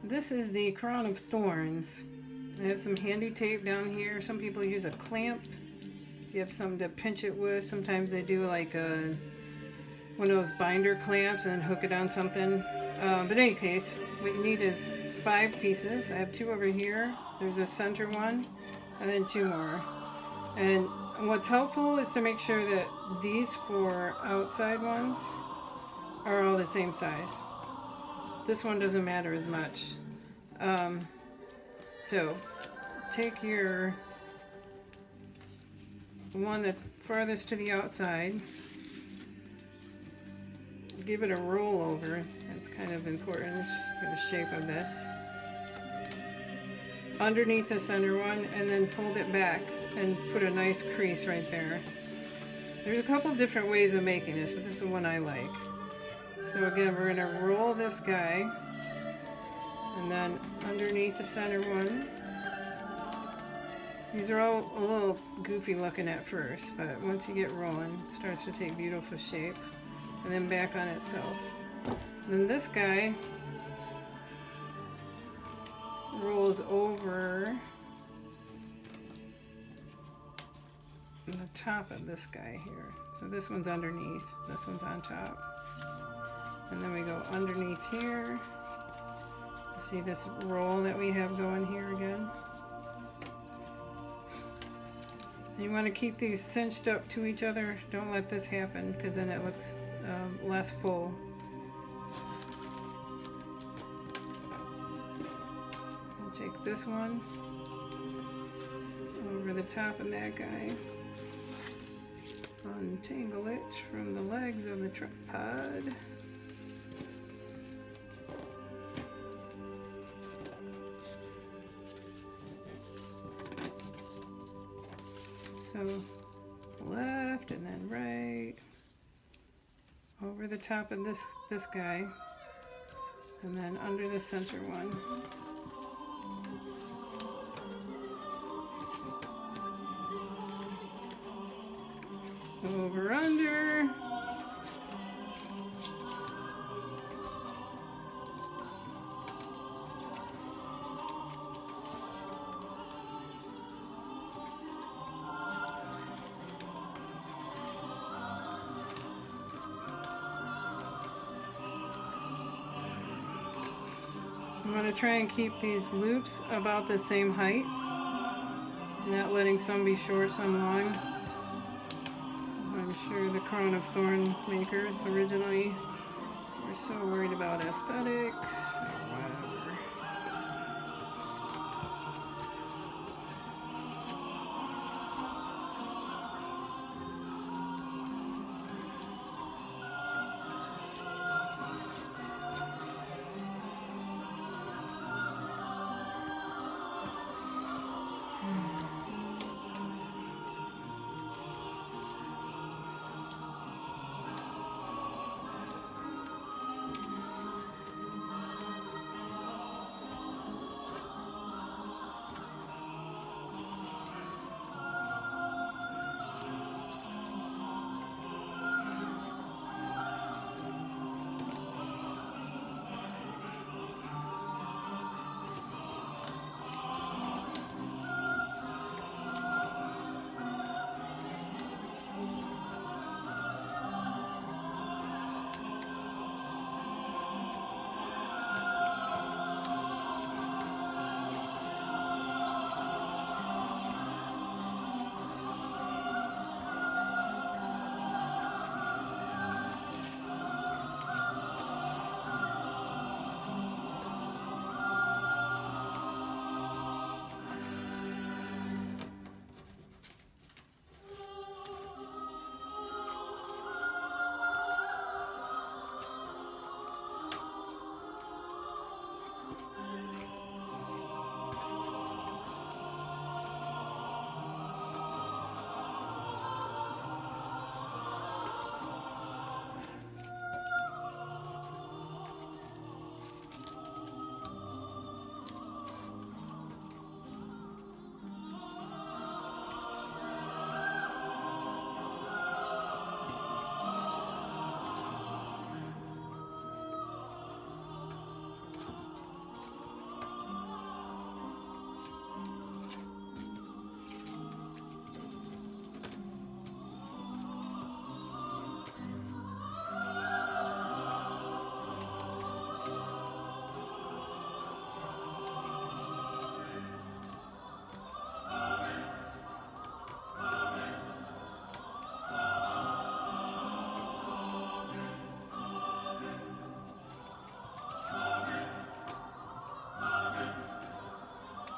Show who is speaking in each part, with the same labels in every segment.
Speaker 1: This is the Crown of Thorns. I have some handy tape down here. Some people use a clamp. You have something to pinch it with. Sometimes they do like one of those binder clamps and hook it on something. But in any case, what you need is 5 pieces. I have 2 over here. There's a center one, and then 2 more. And what's helpful is to make sure that these 4 outside ones are all the same size. This one doesn't matter as much. So take your one that's farthest to the outside, give it a roll over. That's kind of important for the shape of this. Underneath the center one, and then fold it back and put a nice crease right there. There's a couple different ways of making this, but this is the one I like. So again, we're going to roll this guy, and then underneath the center one. These are all a little goofy looking at first, but once you get rolling, it starts to take beautiful shape. And then back on itself. And then this guy rolls over the top of this guy here. So this one's underneath, this one's on top. And then we go underneath here. See this roll that we have going here again? You want to keep these cinched up to each other. Don't let this happen, because then it looks less full. I'll take this one over the top of that guy. Untangle it from the legs of the tripod. So left and then right over the top of this guy, and then under the center one. Over under. I'm going to try and keep these loops about the same height, not letting some be short, some long. I'm sure the Crown of Thorns makers originally were so worried about aesthetics or whatever.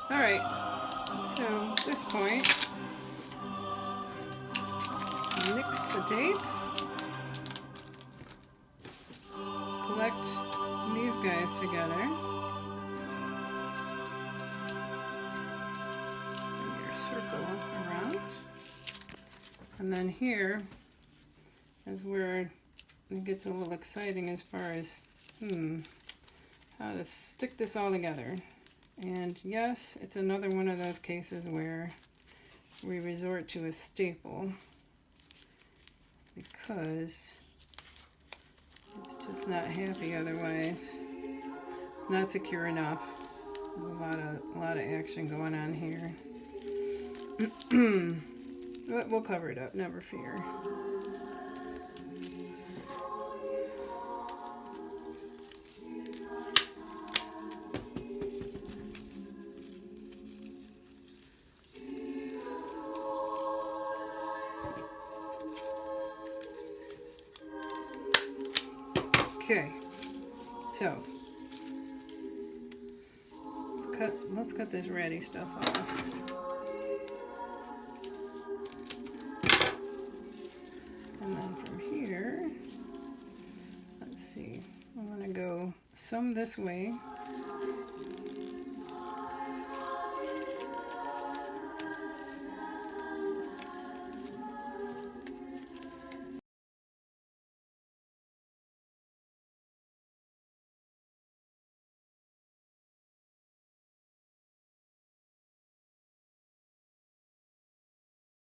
Speaker 1: Alright, so at this point, mix the tape, collect these guys together, and your circle around, and then here is where it gets a little exciting as far as how to stick this all together. And yes, it's another one of those cases where we resort to a staple because it's just not happy otherwise. It's not secure enough. There's a lot of action going on here. But we'll cover it up, never fear. Okay, so let's cut this ratty stuff off. And then from here, let's see, I'm gonna go some this way